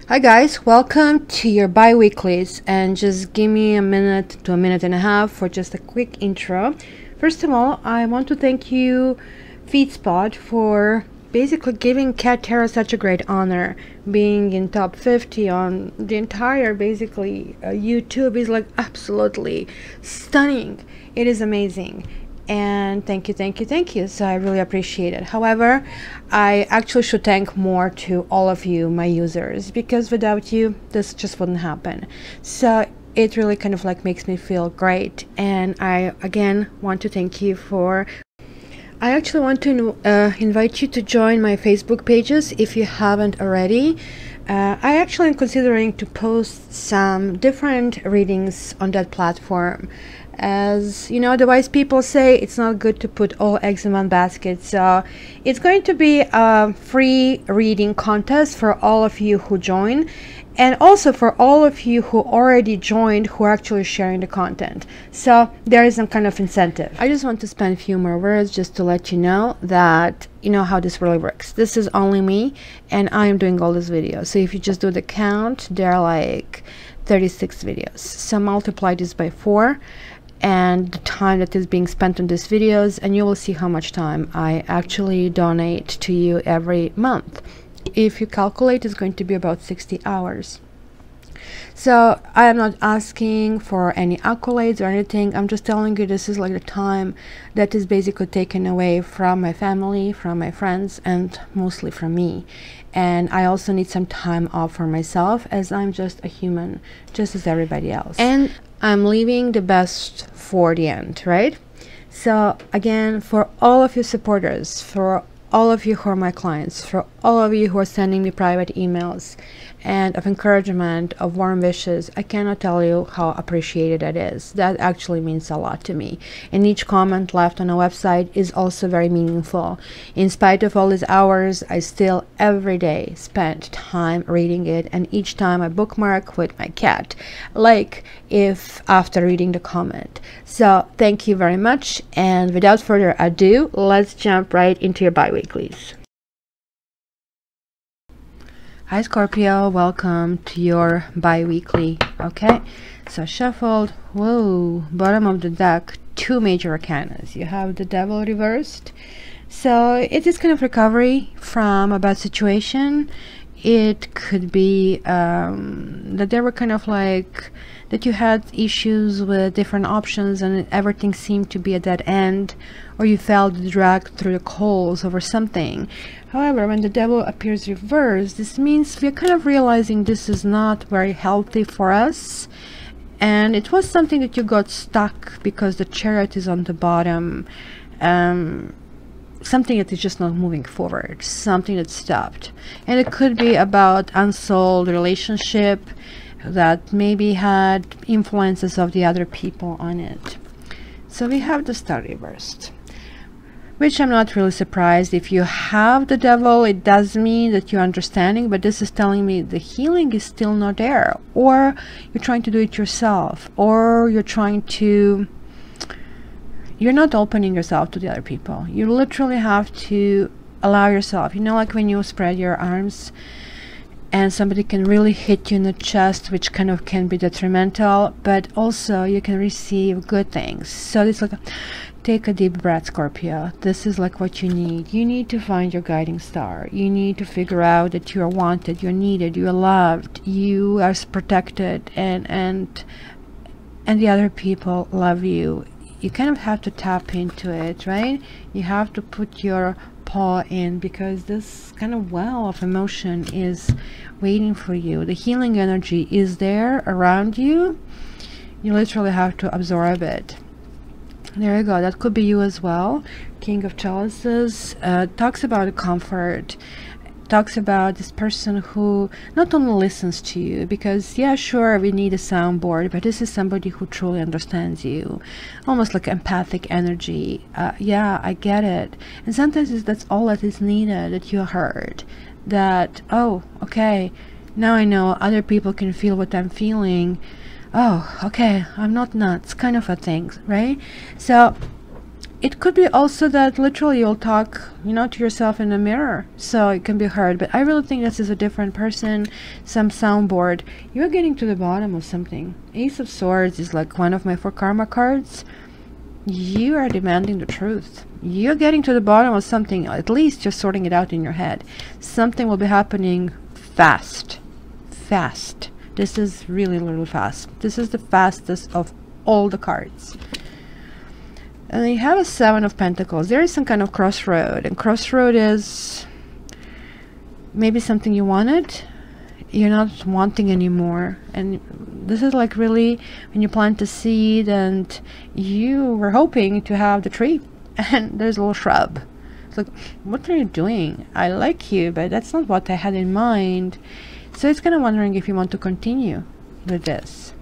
Hi guys, welcome to your bi-weeklies, and just give me a minute to a minute and a half for just a quick intro. First of all, I want to thank you FeedSpot for basically giving Cat Tarot such a great honor. Being in top 50 on the entire YouTube is like absolutely stunning. It is amazing. And thank you, so I really appreciate it. However, I actually should thank more to all of you, my users, because without you this just wouldn't happen. So it really kind of like makes me feel great, and I again want to thank you for I actually want to invite you to join my Facebook pages if you haven't already. I actually am considering to post some different readings on that platform. As you know, the wise people say it's not good to put all eggs in one basket. So it's going to be a free reading contest for all of you who join, and also for all of you who already joined who are actually sharing the content. So there is some kind of incentive. I just want to spend a few more words just to let you know that you know how this really works. This is only me, and I am doing all these videos. So if you just do the count, there are like 36 videos. So multiply this by 4 and the time that is being spent on these videos, and you will see how much time I actually donate to you every month. If you calculate, it's going to be about 60 hours. So I am not asking for any accolades or anything. I'm just telling you this is like the time that is basically taken away from my family, from my friends, and mostly from me. And I also need some time off for myself, as I'm just a human, just as everybody else. And I'm leaving the best for the end, right? So again, for all of you supporters, for all of you who are my clients, for all of you who are sending me private emails and of encouragement, of warm wishes, I cannot tell you how appreciated that is. That actually means a lot to me. And each comment left on a website is also very meaningful. In spite of all these hours, I still every day spend time reading it, and each time I bookmark with my cat, like if after reading the comment. So thank you very much, and without further ado, let's jump right into your bi-weeklies. Hi Scorpio, welcome to your bi-weekly. Okay, so shuffled, whoa, bottom of the deck, 2 major arcanas. You have the Devil reversed, so it is kind of recovery from a bad situation. It could be that there were kind of like that you had issues with different options and everything seemed to be a dead end, or you felt dragged through the coals over something. However, when the Devil appears reversed, this means we're kind of realizing this is not very healthy for us, and it was something that you got stuck because the Chariot is on the bottom. Something that is just not moving forward, something that stopped. And it could be about unsolved relationship that maybe had influences of the other people on it. So we have the Star reversed, which I'm not really surprised. If you have the Devil, it does mean that you're understanding, but this is telling me the healing is still not there, or you're trying to do it yourself, or you're not opening yourself to the other people. You literally have to allow yourself, you know, like when you spread your arms and somebody can really hit you in the chest, which kind of can be detrimental, but also you can receive good things. So it's like, take a deep breath, Scorpio. This is like what you need. You need to find your guiding star. You need to figure out that you are wanted, you're needed, you're loved, you are protected, and the other people love you. You kind of have to tap into it, right? You have to put your paw in, because this kind of well of emotion is waiting for you. The healing energy is there around you. You literally have to absorb it. There you go. That could be you as well. King of Chalices talks about comfort, talks about this person who not only listens to you, because yeah, sure, we need a soundboard, but this is somebody who truly understands you, almost like empathic energy. Yeah, I get it. And sometimes that's all that is needed, that you heard that, oh, okay, now I know other people can feel what I'm feeling. Oh, okay, I'm not nuts, kind of a thing, right? So it could be also that literally you'll talk, you know, to yourself in a mirror, so it can be hard. But I really think this is a different person, some soundboard. You're getting to the bottom of something. Ace of Swords is like one of my 4 karma cards. You are demanding the truth. You're getting to the bottom of something. At least you're sorting it out in your head. Something will be happening fast. Fast. This is really, really fast. This is the fastest of all the cards. And you have a 7 of Pentacles. There is some kind of crossroad, and crossroad is maybe something you wanted, you're not wanting anymore. And this is like really when you plant a seed and you were hoping to have the tree, and there's a little shrub. It's like, what are you doing? I like you, but that's not what I had in mind. So it's kind of wondering if you want to continue with this.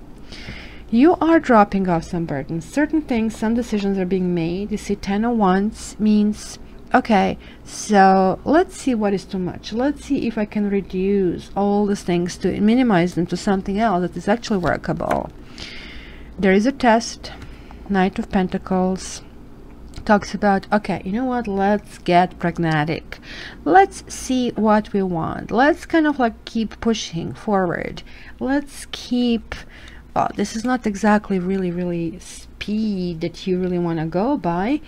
You are dropping off some burdens. Certain things, some decisions are being made. You see 10 of Wands means, okay, so let's see what is too much. Let's see if I can reduce all these things to minimize them to something else that is actually workable. There is a test. Knight of Pentacles talks about, okay, you know what, let's get pragmatic. Let's see what we want. Let's kind of like keep pushing forward. Let's keep... Oh, this is not exactly really speed that you really want to go by,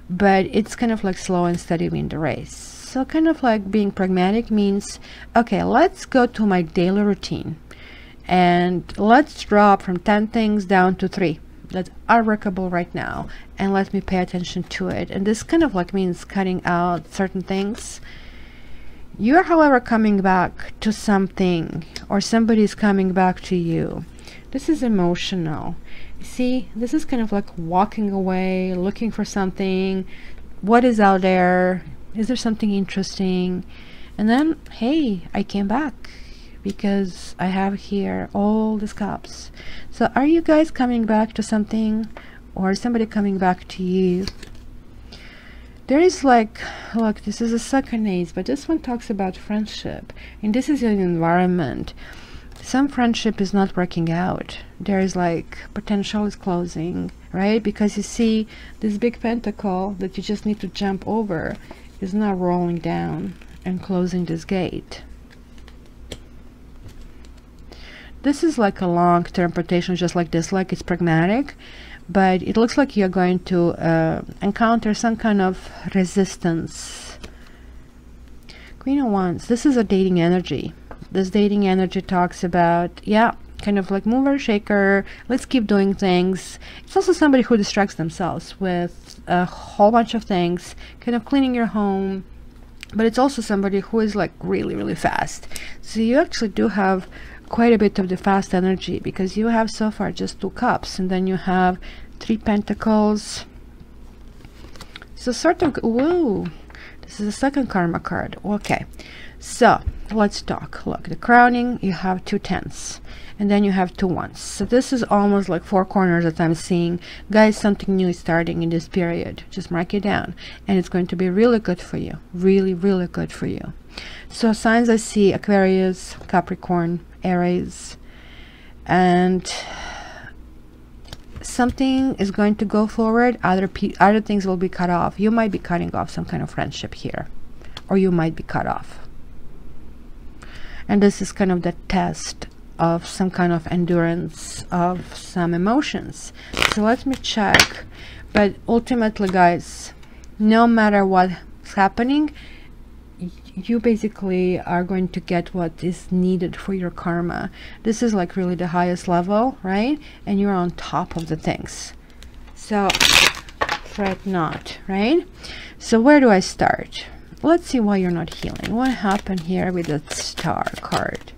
but it's kind of like slow and steady win the race. So kind of like being pragmatic means, okay, let's go to my daily routine and let's drop from 10 things down to 3 that are workable right now, and let me pay attention to it. And this kind of like means cutting out certain things. You're, however, coming back to something, or somebody is coming back to you. This is emotional. You see, this is kind of like walking away, looking for something. What is out there? Is there something interesting? And then, hey, I came back because I have here all these cups. So are you guys coming back to something, or somebody coming back to you? There is like, look, this is a second ace, but this one talks about friendship, and this is an environment. Some friendship is not working out. There is like potential is closing, right? Because you see this big pentacle that you just need to jump over is now rolling down and closing this gate. This is like a long-term interpretation, just like this, like it's pragmatic, but it looks like you're going to encounter some kind of resistance. Queen of Wands, this is a dating energy. This dating energy talks about, yeah, kind of like mover, shaker, let's keep doing things. It's also somebody who distracts themselves with a whole bunch of things, kind of cleaning your home, but it's also somebody who is like really fast. So you actually do have quite a bit of the fast energy, because you have so far just 2 cups, and then you have 3 pentacles. So sort of, whoa, this is a second karma card. Okay, so let's talk. Look, the crowning, you have 2 10s, and then you have 2 1s. So this is almost like 4 corners that I'm seeing. Guys, something new is starting in this period. Just mark it down, and it's going to be really good for you. Really good for you. So signs I see: Aquarius, Capricorn, Aries, and something is going to go forward. Other things will be cut off. You might be cutting off some kind of friendship here, or you might be cut off. And this is kind of the test of some kind of endurance of some emotions. So let me check. But ultimately, guys, no matter what's happening, you basically are going to get what is needed for your karma. This is like really the highest level, right? And you're on top of the things. So fret not, right? So where do I start? Let's see why you're not healing. What happened here with the Star card?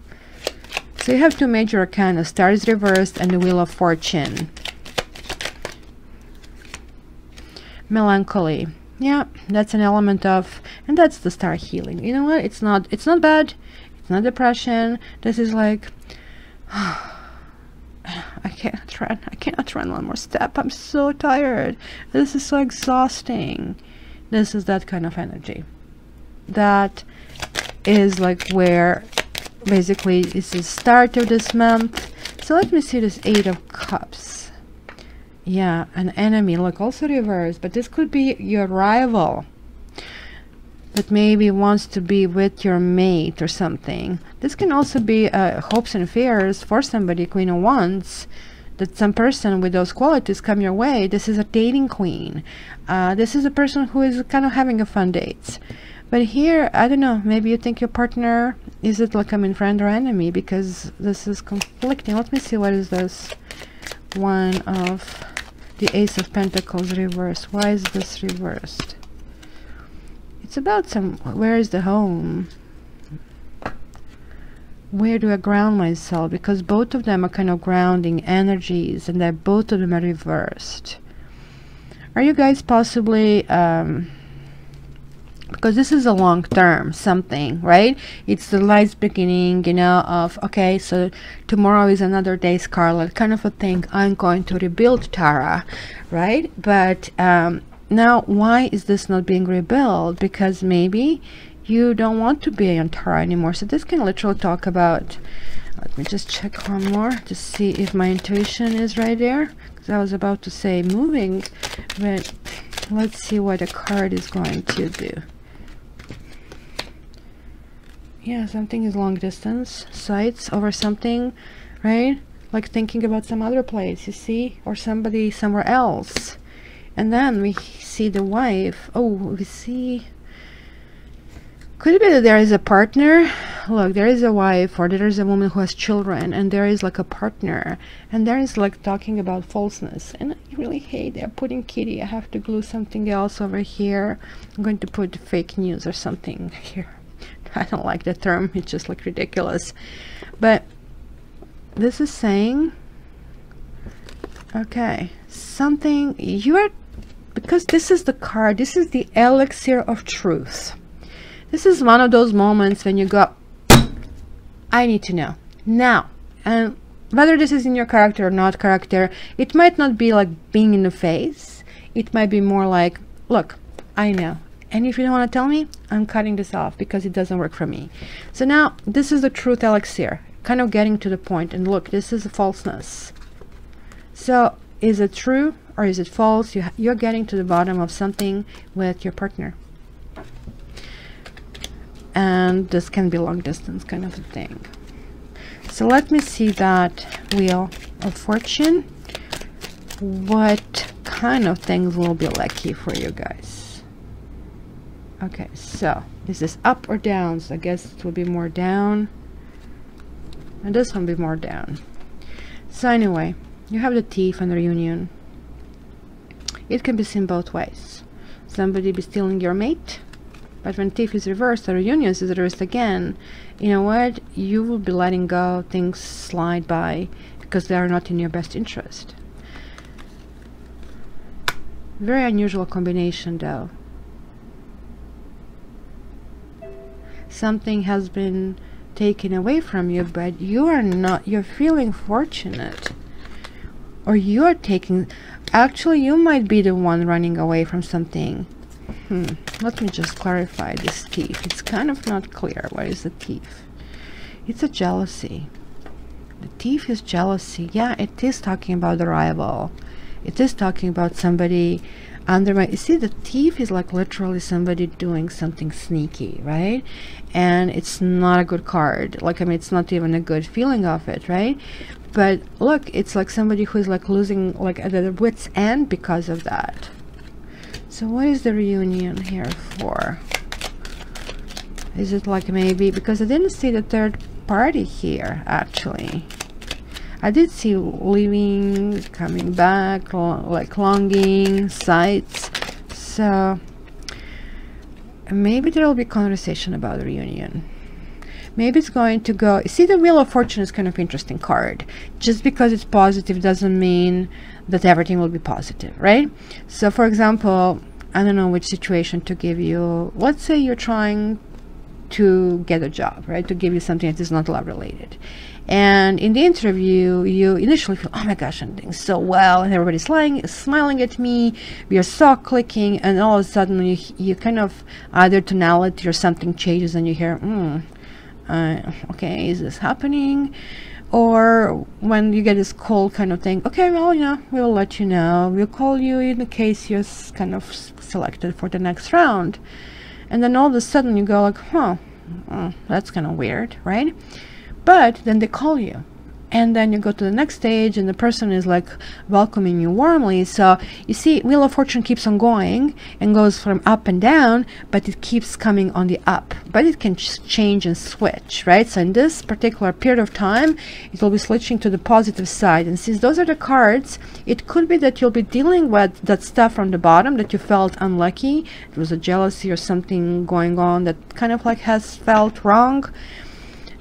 So you have 2 major arcana: Star is reversed and the Wheel of Fortune. Melancholy. Yeah, that's an element of, and that's the Star healing. You know what? It's not bad. It's not depression. This is like, I cannot run one more step. I'm so tired. This is so exhausting. This is that kind of energy. That is like where basically it's the start of this month. So let me see this 8 of Cups. Yeah, an enemy. Look, also reverse, but this could be your rival that maybe wants to be with your mate or something. This can also be hopes and fears for somebody, Queen of Wands, that some person with those qualities come your way. This is a dating queen. This is a person who is kind of having a fun dates. But here, I don't know, maybe you think your partner, is it like, I mean, friend or enemy? Because this is conflicting. Let me see, what is this? One of the Ace of Pentacles reversed. Why is this reversed? It's about some, where is the home? Where do I ground myself? Because both of them are kind of grounding energies, and that both of them are reversed. Are you guys possibly, because this is a long term something, right? It's the light beginning, you know, of, okay, so tomorrow is another day, Scarlet, kind of a thing. I'm going to rebuild Tara, right? But now, why is this not being rebuilt? Because maybe you don't want to be on Tara anymore. So this can literally talk about, let me just check one more to see if my intuition is right there, because I was about to say moving, but let's see what a card is going to do. Yeah, something is long distance, sights over something, right? Like thinking about some other place, you see, or somebody somewhere else. And then we see the wife. Oh, we see, could it be that there is a partner? Look, there is a wife, or there is a woman who has children, and there is like a partner, and there is like talking about falseness. And I really hate they're putting kitty. I have to glue something else over here. I'm going to put fake news or something here. I don't like the term, it's just like ridiculous. But this is saying, okay, something you're, because this is the card, this is the elixir of truth. This is one of those moments when you go, I need to know now. And whether this is in your character or not character, it might not be like being in the face. It might be more like, look, I know. And if you don't want to tell me, I'm cutting this off because it doesn't work for me. So now this is the truth elixir, kind of getting to the point. And look, this is a falseness. So is it true or is it false? You're getting to the bottom of something with your partner. And this can be long distance kind of a thing. So let me see that Wheel of Fortune. What kind of things will be lucky for you guys? Okay, so is this up or down? So I guess it will be more down, and this one will be more down. So anyway, you have the Thief and the Reunion. It can be seen both ways. Somebody be stealing your mate, but when Thief is reversed, the Reunion is reversed again. You know what? You will be letting go, things slide by because they are not in your best interest. Very unusual combination though. Something has been taken away from you, but you are not, you're feeling fortunate, or you're taking, actually you might be the one running away from something. Let me just clarify this Thief. It's kind of not clear. What is the Thief? It's a jealousy. The Thief is jealousy. Yeah, it is talking about the rival. It is talking about somebody under my, you see, the Thief is like literally somebody doing something sneaky, right? And it's not a good card. Like, I mean, it's not even a good feeling of it, right? But look, it's like somebody who's like losing, like at their wits' end because of that. So what is the Reunion here for? Is it like maybe, because I didn't see the third party here actually. I did see leaving, coming back, like longing, sights. So maybe there will be conversation about the Reunion. Maybe it's going to go, see, the Wheel of Fortune is kind of interesting card. Just because it's positive doesn't mean that everything will be positive, right? So for example, I don't know which situation to give you. Let's say you're trying to get a job, right? To give you something that is not love related. And in the interview, you initially feel, oh my gosh, I'm doing so well, and everybody's smiling at me, we are so clicking, and all of a sudden you kind of, either tonality or something changes and you hear, okay, is this happening? or when you get this cold kind of thing, okay, well, you know, we'll let you know, we'll call you in the case you're kind of selected for the next round. And then all of a sudden you go like, huh, that's kind of weird, right? But then they call you, and then you go to the next stage and the person is like welcoming you warmly. So you see, Wheel of Fortune keeps on going and goes from up and down, but it keeps coming on the up, but it can change and switch, right? So in this particular period of time, it will be switching to the positive side. And since those are the cards, it could be that you'll be dealing with that stuff from the bottom that you felt unlucky. There was a jealousy or something going on that kind of like has felt wrong.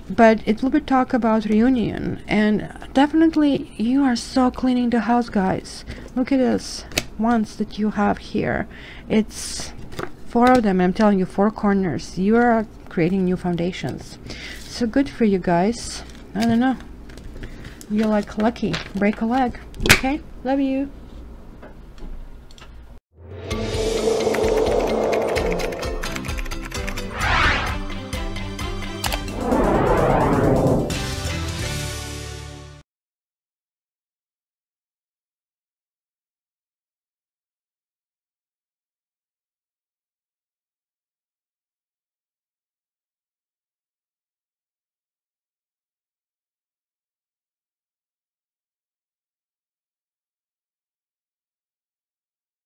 But it will be talk about reunion, and definitely you are so cleaning the house, guys. Look at this wands that you have here. It's 4 of them. I'm telling you, 4 corners. You are creating new foundations. So good for you guys. I don't know, you're like lucky. Break a leg. Okay, love you.